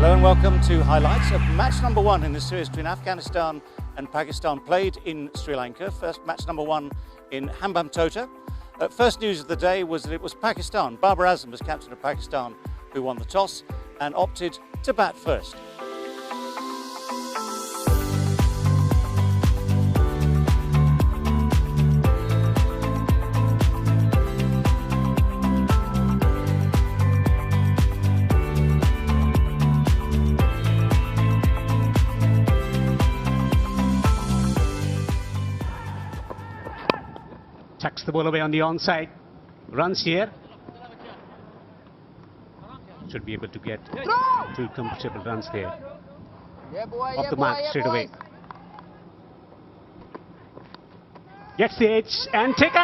Hello and welcome to highlights of match number 1 in the series between Afghanistan and Pakistan, played in Sri Lanka. First match number 1 in Hambantota. First news of the day was that it was Pakistan. Babar Azam was captain of Pakistan who won the toss and opted to bat first. Tucks the ball away on the onside. Runs here. Should be able to get 2 comfortable runs there. Off the mark straight away. Gets the edge and taken.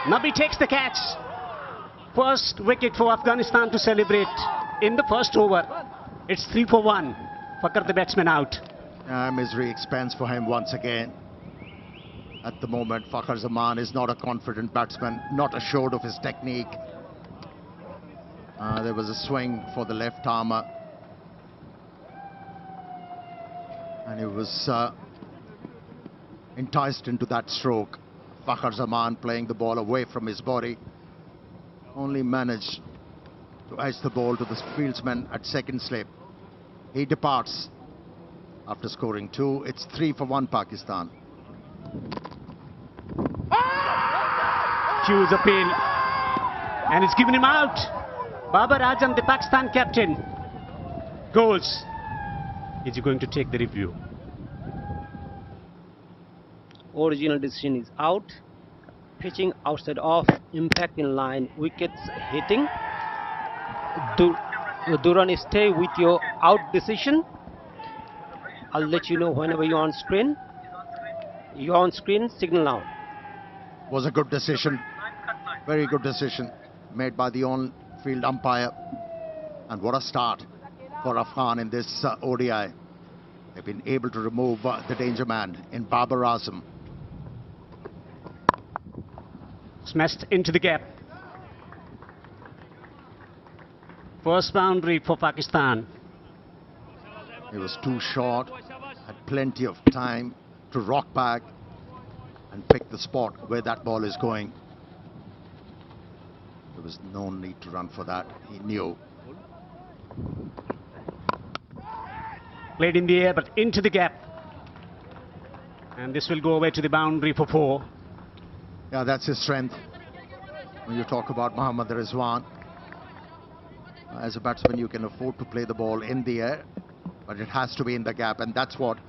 Nabi takes the catch. First wicket for Afghanistan to celebrate in the first over. It's 3 for 1. Fakar the batsman out. Misery expands for him once again. At the moment, Fakhar Zaman is not a confident batsman, not assured of his technique. There was a swing for the left armer. And he was enticed into that stroke. Fakhar Zaman playing the ball away from his body. Only managed to edge the ball to the fieldsman at second slip. He departs after scoring 2. It's 3 for 1 Pakistan. Hughes appeal, and it's given him out. Babar Azam, the Pakistan captain, goes. Is he going to take the review? Original decision is out. Pitching outside off, impact in line, wickets hitting. Durrani, stay with your out decision. I'll let you know whenever you're on screen. You're on screen, signal now. Was a good decision. Very good decision made by the on-field umpire. And what a start for Afghan in this ODI. They've been able to remove the danger man in Babar Azam. Smashed into the gap. First boundary for Pakistan. He was too short, had plenty of time to rock back and pick the spot where that ball is going. There was no need to run for that. He knew. Played in the air, but into the gap. And this will go away to the boundary for 4. Yeah, that's his strength. When you talk about Mohammad Rizwan, as a batsman, you can afford to play the ball in the air, but it has to be in the gap, and that's what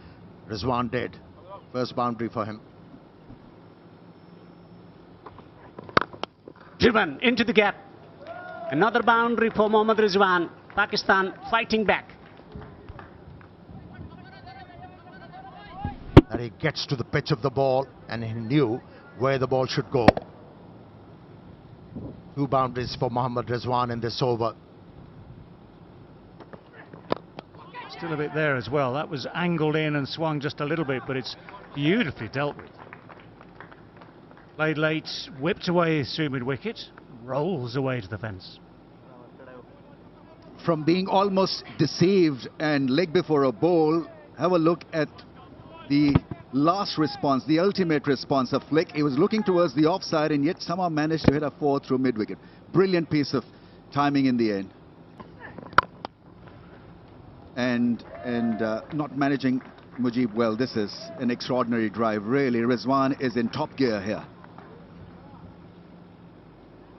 Rizwan did. First boundary for him. Driven into the gap. Another boundary for Mohammad Rizwan. Pakistan fighting back. And he gets to the pitch of the ball, and he knew where the ball should go. 2 boundaries for Mohammad Rizwan in this over. Still a bit there as well. That was angled in and swung just a little bit, but it's beautifully dealt with. Played late, whipped away through mid-wicket, rolls away to the fence. From being almost deceived and leg before a bowl, have a look at the last response, the ultimate response of Flick. He was looking towards the offside and yet somehow managed to hit a 4 through mid-wicket. Brilliant piece of timing in the end. And not managing Mujib well. This is an extraordinary drive, really. Rizwan is in top gear here.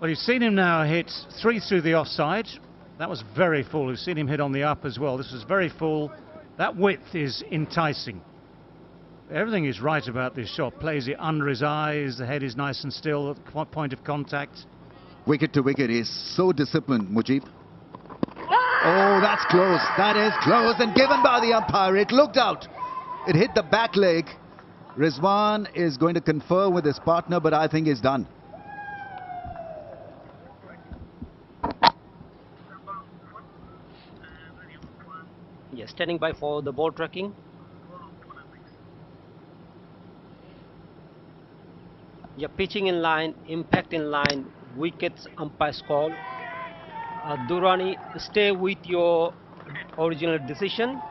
Well, you've seen him now hit 3 through the offside. That was very full. You've seen him hit on the up as well. This was very full. That width is enticing. Everything is right about this shot. Plays it under his eyes. The head is nice and still at the point of contact. Wicket to wicket. He's so disciplined, Mujib. Oh, that's close. That is close and given by the umpire. It looked out. It hit the back leg. Rizwan is going to confer with his partner, but I think he's done. Yes, standing by for the ball tracking. Yeah, pitching in line, impact in line, wickets, umpire's call. Durrani, stay with your original decision.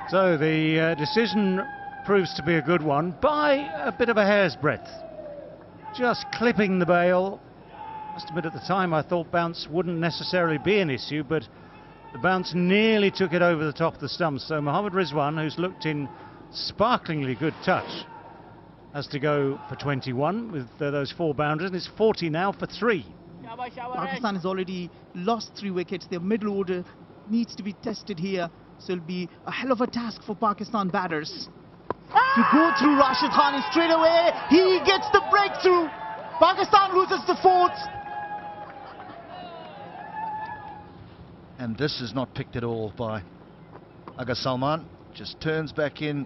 So the decision proves to be a good one by a bit of a hair's breadth. Just clipping the bail. Must admit at the time I thought bounce wouldn't necessarily be an issue, but the bounce nearly took it over the top of the stumps. So Mohammad Rizwan, who's looked in sparklingly good touch, has to go for 21 with those 4 boundaries, and it's 40 now for 3. Pakistan has already lost 3 wickets. Their middle order needs to be tested here, so it'll be a hell of a task for Pakistan batters to go through Rashid Khan, and straight away he gets the breakthrough. Pakistan loses the 4th. And this is not picked at all by Aga Salman. Just turns back in.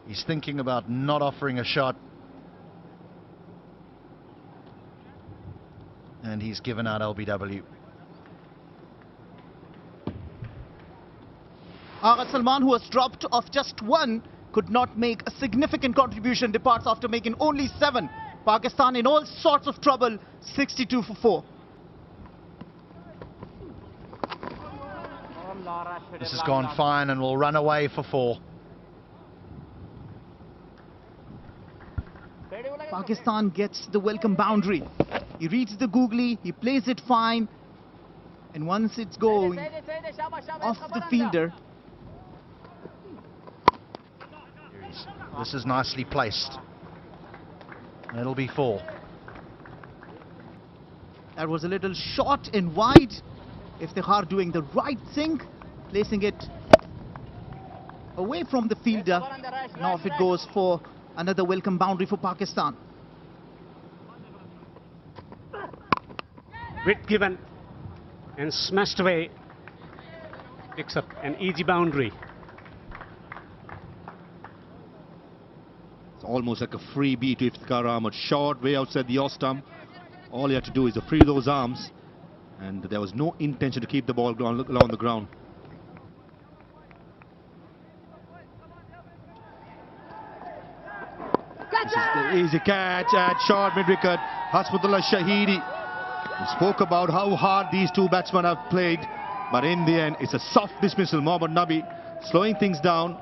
He's thinking about not offering a shot. And he's given out LBW. Aga Salman, who has dropped off just 1, could not make a significant contribution, departs after making only 7. Pakistan in all sorts of trouble, 62 for 4. This has gone fine and will run away for 4. Pakistan gets the welcome boundary. He reads the googly, he plays it fine, and once it's going off the fielder. This is nicely placed. It'll be 4. That was a little short and wide. Iftikhar doing the right thing, placing it away from the fielder. Now if it goes for another welcome boundary for Pakistan. Width given and smashed away. Picks up an easy boundary. It's almost like a freebie to Iftikhar Ahmed. Short way outside the off stump. All you have to do is to free those arms. And there was no intention to keep the ball along the ground. This is the easy catch at short mid-wicket. Hasmutullah Shahidi. We spoke about how hard these 2 batsmen have played, but in the end it's a soft dismissal. Mohammad Nabi slowing things down,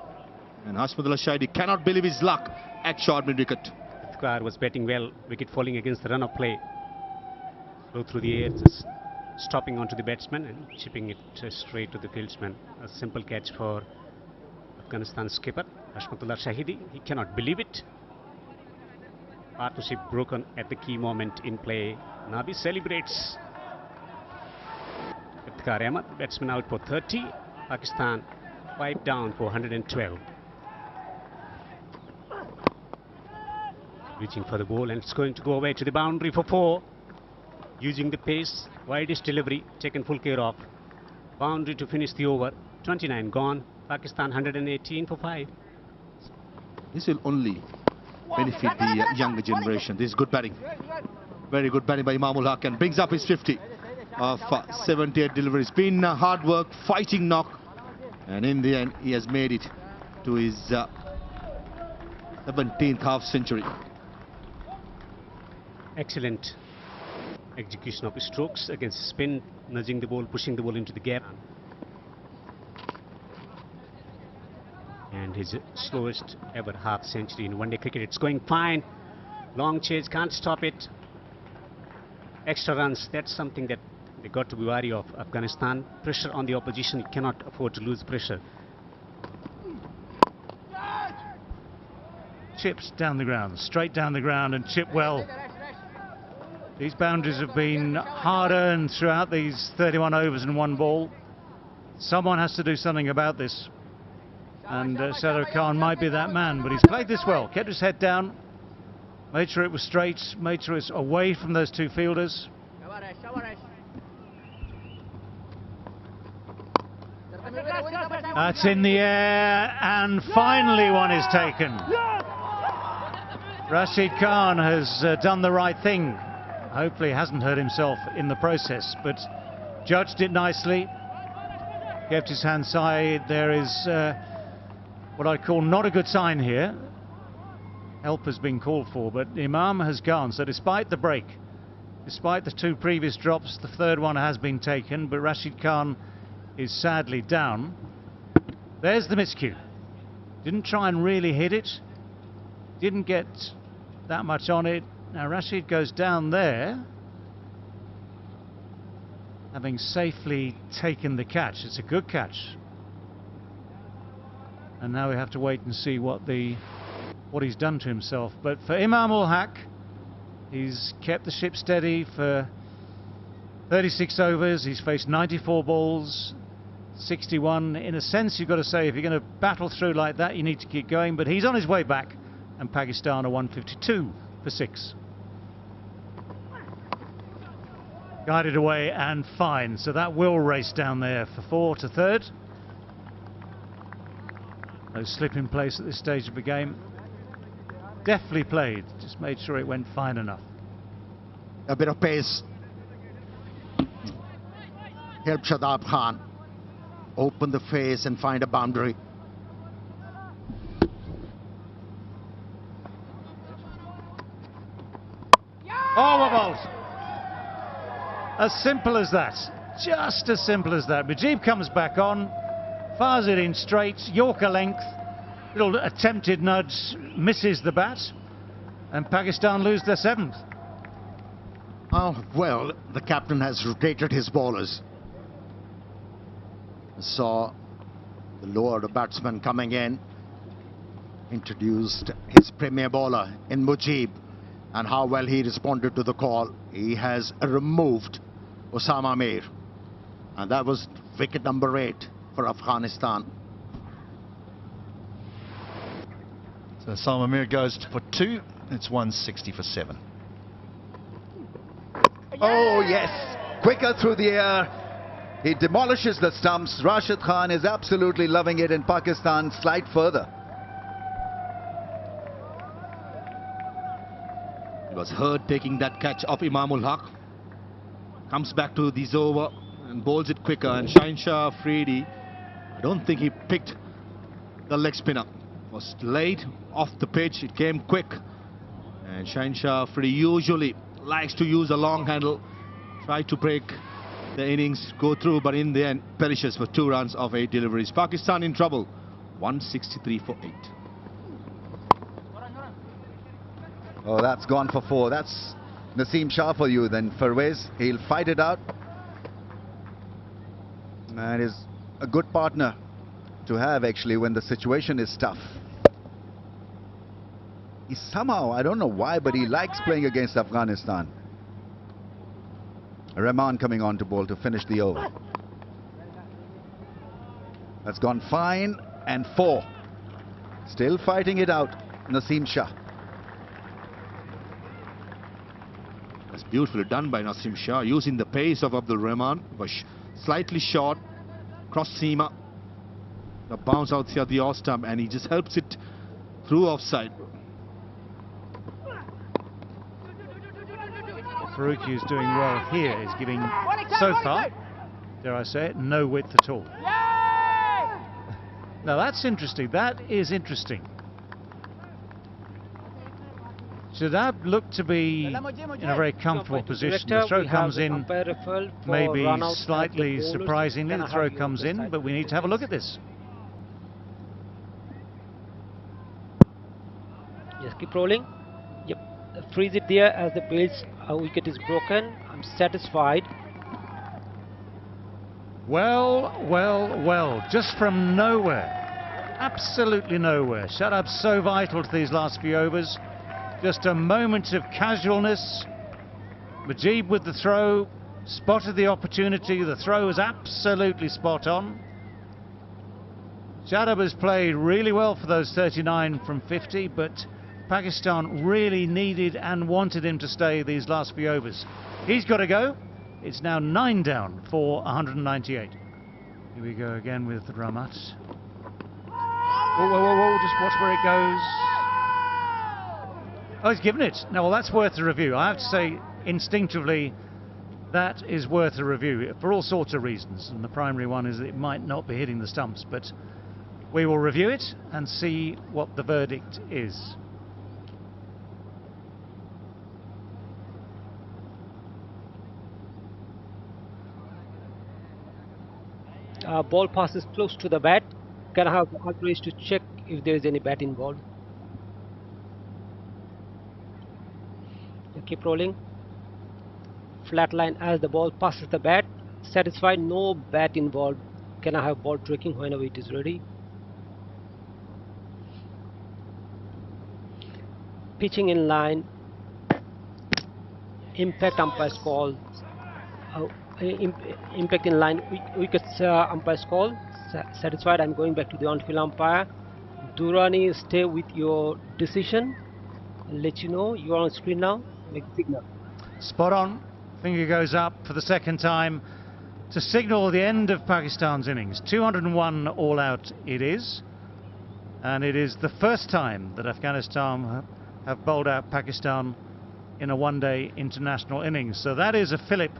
and Hasmutullah Shahidi cannot believe his luck at short mid-wicket. Iftikhar was batting well, wicket falling against the run of play. Slow through the air, just stopping onto the batsman and chipping it straight to the fieldsman. A simple catch for Afghanistan skipper Hasmutullah Shahidi. He cannot believe it. Partnership broken at the key moment in play. Nabi celebrates. Iftikhar Ahmed, batsman out for 30. Pakistan 5 down for 112. Reaching for the ball, and it's going to go away to the boundary for 4. Using the pace, widest delivery, taken full care of. Boundary to finish the over. 29 gone. Pakistan 118 for 5. This will only benefit the younger generation. This is good batting. Very good batting by Imam ul-Haq, and brings up his 50 of 78 deliveries. Been hard work, fighting knock, and in the end he has made it to his 17th half century. Excellent execution of his strokes against spin, nudging the ball, pushing the ball into the gap. And his slowest ever half century in one-day cricket. It's going fine. Long chase, can't stop it. Extra runs, that's something that they got to be wary of. Afghanistan, pressure on the opposition, you cannot afford to lose pressure. Chips down the ground, straight down the ground, and chip well. These boundaries have been hard earned throughout these 31 overs and 1 ball. Someone has to do something about this. And Sadar Khan might be that man, but he's played this well. Kept his head down, made sure it was straight, made sure it's away from those 2 fielders. That's in the air, and finally one is taken. Rashid Khan has done the right thing. Hopefully hasn't hurt himself in the process, but judged it nicely. Kept his hand side. There is what I call not a good sign here. Help has been called for, but Imam has gone. So despite the break, despite the 2 previous drops, the 3rd one has been taken, but Rashid Khan is sadly down. There's the miscue. Didn't try and really hit it. Didn't get that much on it. Now Rashid goes down there, having safely taken the catch. It's a good catch. And now we have to wait and see what he's done to himself. But for Imam ul-Haq, he's kept the ship steady for 36 overs. He's faced 94 balls, 61. In a sense, you've got to say, if you're going to battle through like that, you need to keep going. But he's on his way back, and Pakistan are 152 for 6. Guided away and fine. So that will race down there for 4 to third. No slip in place at this stage of the game. Deftly played, just made sure it went fine enough. A bit of pace help Shadab Khan open the face and find a boundary. Oh, about as simple as that, just as simple as that. Mujib comes back on, fires it in straight, Yorker length, little attempted nudge, misses the bat, and Pakistan lose their 7th. Oh, well, the captain has rotated his bowlers. Saw the lower order batsman coming in, introduced his premier bowler in Mujib, and how well he responded to the call. He has removed Osama Mir, and that was wicket number 8 for Afghanistan. So Osama Mir goes for 2. It's 160 for 7. Oh, yes. Quicker through the air. He demolishes the stumps. Rashid Khan is absolutely loving it, and Pakistan slide further. He was hurt taking that catch of Imam ul-Haq. Comes back to this over and bowls it quicker. And Shah Afridi, I don't think he picked the leg spinner. Was late off the pitch. It came quick. And Shah Afridi usually likes to use a long handle, try to break the innings, go through, but in the end perishes for 2 runs of 8 deliveries. Pakistan in trouble, 163 for 8. Oh, that's gone for 4. That's Naseem Shah for you then. Farwez, he'll fight it out. And is a good partner to have actually when the situation is tough. He somehow, I don't know why, but he likes playing against Afghanistan. Rahman coming on to bowl to finish the over. That's gone fine, and 4. Still fighting it out, Naseem Shah. That's beautifully done by Naseem Shah, using the pace of Abdul Rahman. Was slightly short, cross seamer, the bounce out here the off stump, and he just helps it through offside. Faruqi is doing well here. He's giving, so far, dare I say it, no width at all. Now that's interesting. That is interesting. Shadab looked to be in a very comfortable position. The throw comes in, maybe slightly surprisingly, the throw comes in, but we need to have a look at this. Just keep rolling. Yep, freeze it there as the base wicket is broken. I'm satisfied. Well, well, well, just from nowhere, absolutely nowhere. Shadab's so vital to these last few overs. Just a moment of casualness. Mujib with the throw, spotted the opportunity. The throw was absolutely spot on. Shadab has played really well for those 39 from 50, but Pakistan really needed and wanted him to stay these last few overs. He's got to go. It's now 9 down for 198. Here we go again with Ramat. Whoa, whoa, whoa, whoa, just watch where it goes. Oh, he's given it. No, well, that's worth a review. I have to say, instinctively, that is worth a review for all sorts of reasons. And the primary one is that it might not be hitting the stumps, but we will review it and see what the verdict is. ball passes close to the bat. Can I have the outrage to check if there is any bat involved? Keep rolling. Flat line as the ball passes the bat. Satisfied, no bat involved. Can I have ball tracking whenever it is ready? Pitching in line. Impact umpire's call. Impact in line. Wickets umpire's call. Satisfied. I'm going back to the on-field umpire. Durrani, stay with your decision. I'll let you know. You are on screen now. Make the signal. Spot on. Finger goes up for the second time to signal the end of Pakistan's innings. 201 all out it is. And it is the first time that Afghanistan have bowled out Pakistan in a one-day international innings. So that is a fillip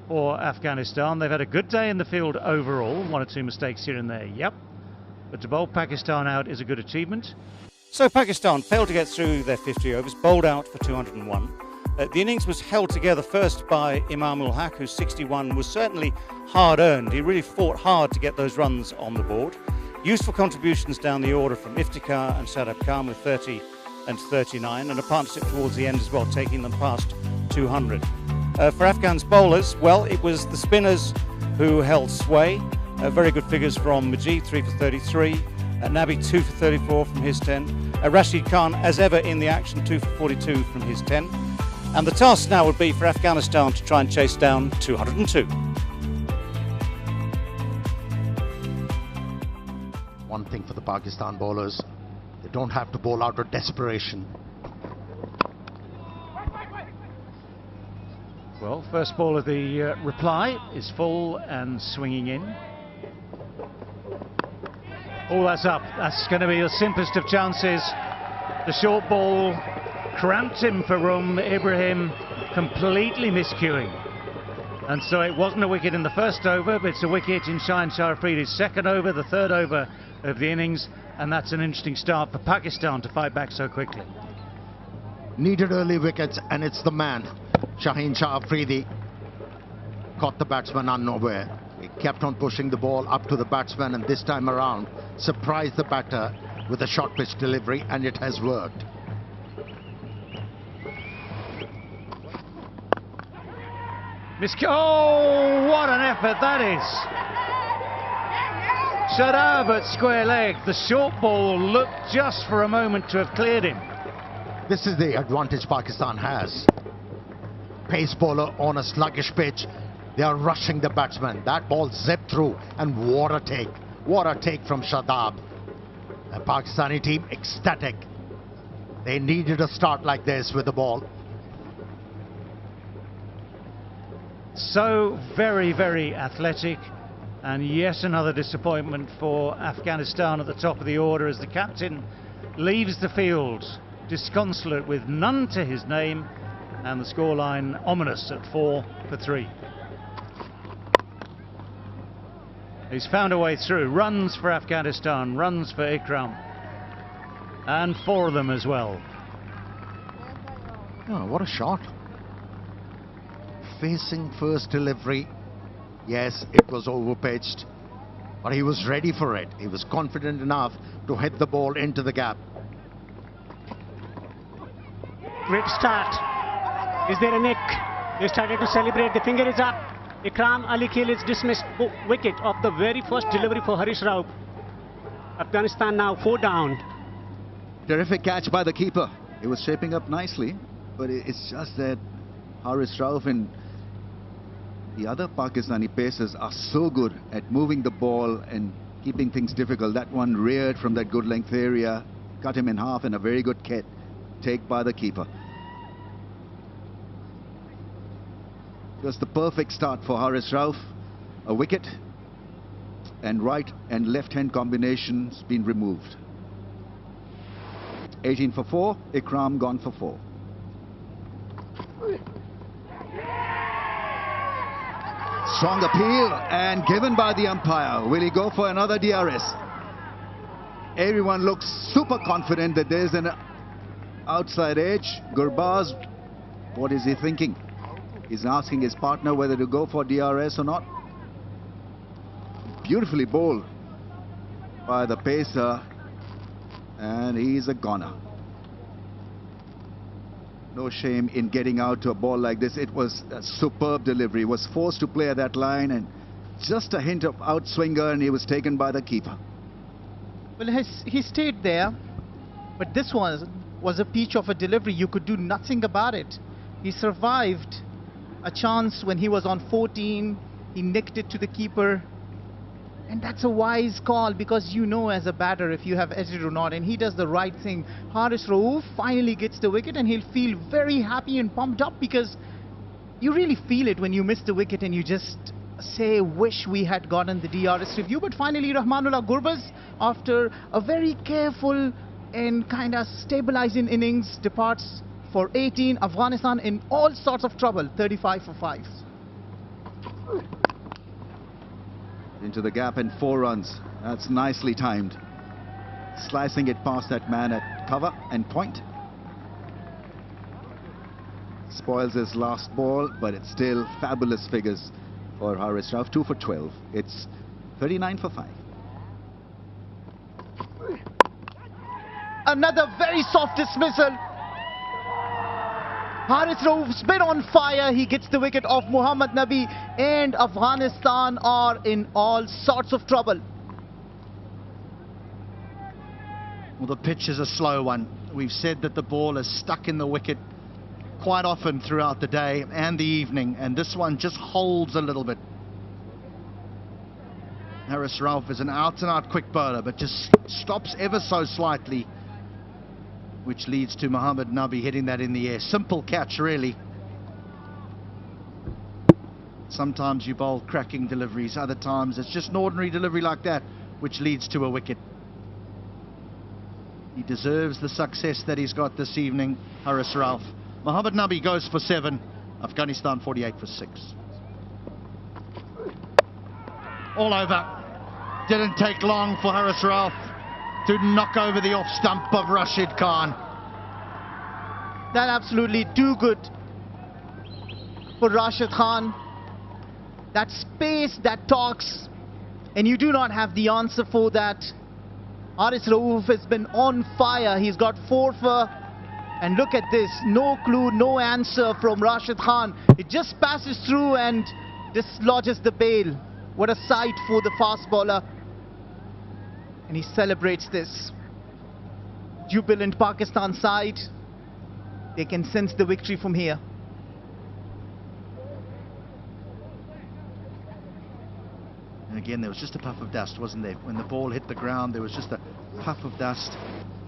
for Afghanistan. They've had a good day in the field overall. One or two mistakes here and there, yep. But to bowl Pakistan out is a good achievement. So Pakistan failed to get through their 50 overs, bowled out for 201. The innings was held together first by Imam ul-Haq, whose 61 was certainly hard-earned. He really fought hard to get those runs on the board. Useful contributions down the order from Iftikhar and Shadab Khan with 30 and 39, and a partnership towards the end as well, taking them past 200. For Afghan's bowlers, well, it was the spinners who held sway. Very good figures from Majid, 3 for 33. Nabi, 2 for 34 from his 10. Rashid Khan, as ever in the action, 2 for 42 from his 10. And the task now would be for Afghanistan to try and chase down 202. One thing for the Pakistan bowlers, they don't have to bowl out of desperation. Well, first ball of the reply is full and swinging in. Oh, that's up. That's going to be the simplest of chances. The short ball cramped him for room. Ibrahim completely miscuing. And so it wasn't a wicket in the first over, but it's a wicket in Shaheen Shah Afridi's second over, the third over of the innings. And that's an interesting start for Pakistan to fight back so quickly. Needed early wickets, and it's the man, Shaheen Shah Afridi, caught the batsman unaware. He kept on pushing the ball up to the batsman, and this time around surprised the batter with a short pitch delivery, and it has worked. Oh, what an effort that is! Shadab at square leg. The short ball looked just for a moment to have cleared him. This is the advantage Pakistan has. Pace bowler on a sluggish pitch. They are rushing the batsman. That ball zipped through, and what a take. What a take from Shadab. The Pakistani team ecstatic. They needed a start like this with the ball. So very, very athletic. And yet another disappointment for Afghanistan at the top of the order as the captain leaves the field disconsolate with none to his name, and the scoreline ominous at 4 for 3. He's found a way through. Runs for Afghanistan, runs for Ikram, and 4 of them as well. Oh, what a shot. Facing first delivery. Yes, it was overpitched, but he was ready for it. He was confident enough to hit the ball into the gap. Great start. Is there a nick? They started to celebrate. The finger is up. Ikram Ali Khil is dismissed. Wicket of the very first delivery for Harish Rauf. Afghanistan now 4 down. Terrific catch by the keeper. It was shaping up nicely, but it's just that Harish Rauf and the other Pakistani pacers are so good at moving the ball and keeping things difficult. That one reared from that good length area, cut him in half, and a very good take by the keeper. Just the perfect start for Harish Rauf. A wicket, and right and left hand combinations been removed. 18 for 4, Ikram gone for 4. Strong appeal and given by the umpire. Will he go for another DRS? Everyone looks super confident that there's an outside edge. Gurbaz, what is he thinking? He's asking his partner whether to go for DRS or not. beautifully bowled by the pacer, and he's a goner. No shame in getting out to a ball like this. It was a superb delivery. He was forced to play at that line, and just a hint of outswinger, and he was taken by the keeper. Well, he stayed there, but this was a peach of a delivery. You could do nothing about it. He survived a chance when he was on 14. He nicked it to the keeper. And that's a wise call, because you know as a batter if you have edged it or not, and he does the right thing. Haris Rauf finally gets the wicket, and he'll feel very happy and pumped up, because you really feel it when you miss the wicket and you just say, wish we had gotten the DRS review. But finally, Rahmanullah Gurbaz, after a very careful and kind of stabilizing innings, departs for 18. Afghanistan in all sorts of trouble, 35 for 5. Into the gap and 4 runs. That's nicely timed. Slicing it past that man at cover and point. Spoils his last ball, but it's still fabulous figures for Haris Rauf. 2 for 12. It's 39 for 5. Another very soft dismissal. Haris Rauf's been on fire. He gets the wicket off Muhammad Nabi, and Afghanistan are in all sorts of trouble. Well, the pitch is a slow one. We've said that the ball is stuck in the wicket quite often throughout the day and the evening, and this one just holds a little bit. Haris Rauf is an out-and-out quick bowler, but just stops ever so slightly, which leads to Muhammad Nabi hitting that in the air. Simple catch, really. Sometimes you bowl cracking deliveries, other times it's just an ordinary delivery like that, which leads to a wicket. He deserves the success that he's got this evening, Haris Rauf. Muhammad Nabi goes for 7, Afghanistan 48 for 6. All over. Didn't take long for Haris Rauf to knock over the off stump of Rashid Khan. That absolutely too good for Rashid Khan. That space that talks, and you do not have the answer for that. Haris Rauf has been on fire. He's got 4 for, and look at this, no clue, no answer from Rashid Khan. It just passes through and dislodges the bail. What a sight for the fast bowler. And he celebrates this. Jubilant Pakistan side. They can sense the victory from here. And again, there was just a puff of dust, wasn't there? When the ball hit the ground, there was just a puff of dust.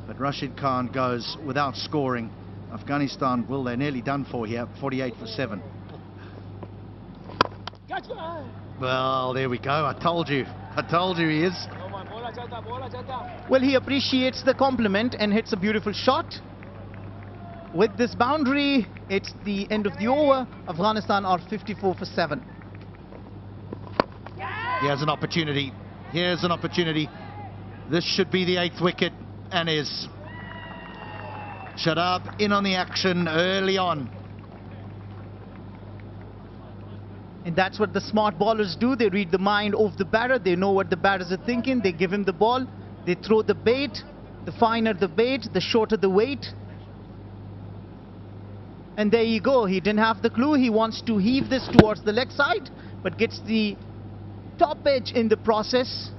But Rashid Khan goes without scoring. Afghanistan, well, they're nearly done for here, 48 for 7. Well, there we go. I told you he is. Well, he appreciates the compliment and hits a beautiful shot. With this boundary, it's the end of the over. Afghanistan are 54 for 7. Here's an opportunity. Here's an opportunity. This should be the 8th wicket, and is. Shadab in on the action early on. And that's what the smart bowlers do. They read the mind of the batter. They know what the batters are thinking. They give him the ball. They throw the bait. The finer the bait, the shorter the weight. And there you go. He didn't have the clue. He wants to heave this towards the leg side, but gets the top edge in the process.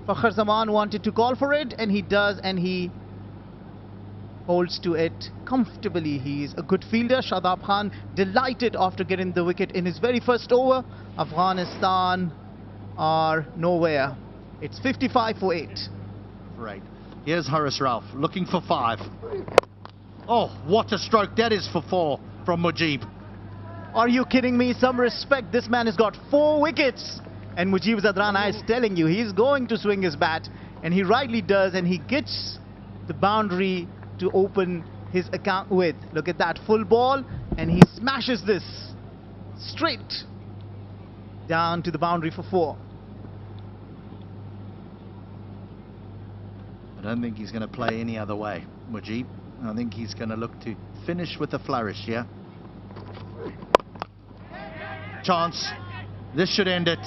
Fakhr Zaman wanted to call for it, and he does, and he holds to it comfortably. He's a good fielder. Shadab Khan delighted after getting the wicket in his very first over. Afghanistan are nowhere. It's 55 for 8. Right. Here's Haris Rauf looking for 5. Oh, what a stroke. That is for 4 from Mujib. Are you kidding me? Some respect. This man has got 4 wickets. And Mujib Zadrana is telling you he's going to swing his bat. And he rightly does. And he gets the boundary to open his account with. Look at that full ball. And he smashes this straight down to the boundary for 4. I don't think he's going to play any other way, Mujib. I think he's going to look to finish with a flourish here. Chance. This should end it.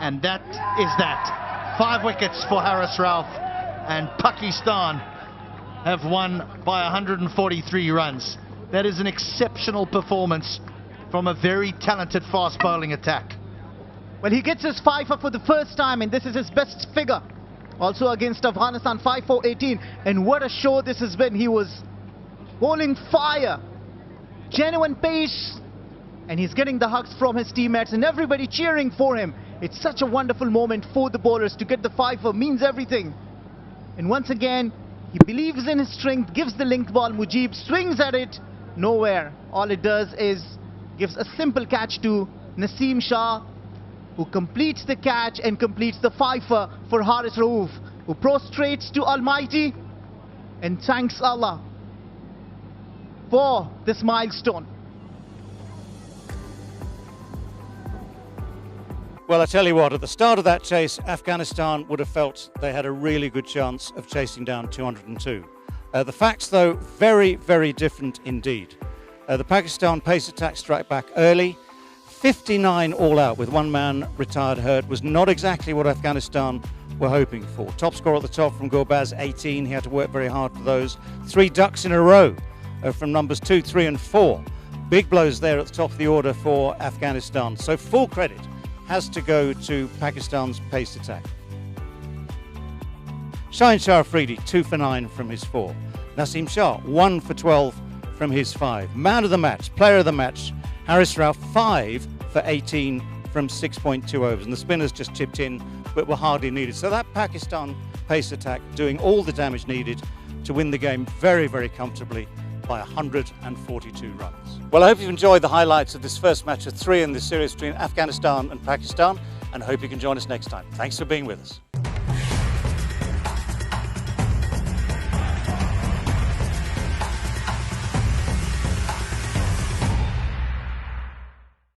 And that is that. 5 wickets for Haris Rauf, and Pakistan have won by 143 runs. That is an exceptional performance from a very talented fast bowling attack. Well, he gets his 5 for the first time, and this is his best figure. Also against Afghanistan, 5 for 18. And what a show this has been. He was bowling fire, genuine pace, and he's getting the hugs from his teammates and everybody cheering for him. It's such a wonderful moment for the bowlers. To get the 5 means everything. And once again, he believes in his strength, gives the link ball. Mujib swings at it, nowhere. All it does is gives a simple catch to Naseem Shah, who completes the catch and completes the 5 for Haris Rauf, who prostrates to Almighty and thanks Allah for this milestone. Well, I tell you what, at the start of that chase, Afghanistan would have felt they had a really good chance of chasing down 202. The facts, though, very, very different indeed. The Pakistan pace attack struck back early. 59 all out with one man retired hurt was not exactly what Afghanistan were hoping for. Top score at the top from Gurbaz, 18. He had to work very hard for those. 3 ducks in a row from numbers 2, 3 and 4. Big blows there at the top of the order for Afghanistan. So full credit has to go to Pakistan's pace attack. Shaheen Shah Afridi, 2 for 9 from his 4. Naseem Shah, 1 for 12 from his 5. Man of the match, player of the match, Haris Rauf, 5 for 18 from 6.2 overs. And the spinners just chipped in, but were hardly needed. So that Pakistan pace attack doing all the damage needed to win the game very, very comfortably by 142 runs. Well, I hope you've enjoyed the highlights of this first match of 3 in this series between Afghanistan and Pakistan, and I hope you can join us next time. Thanks for being with us.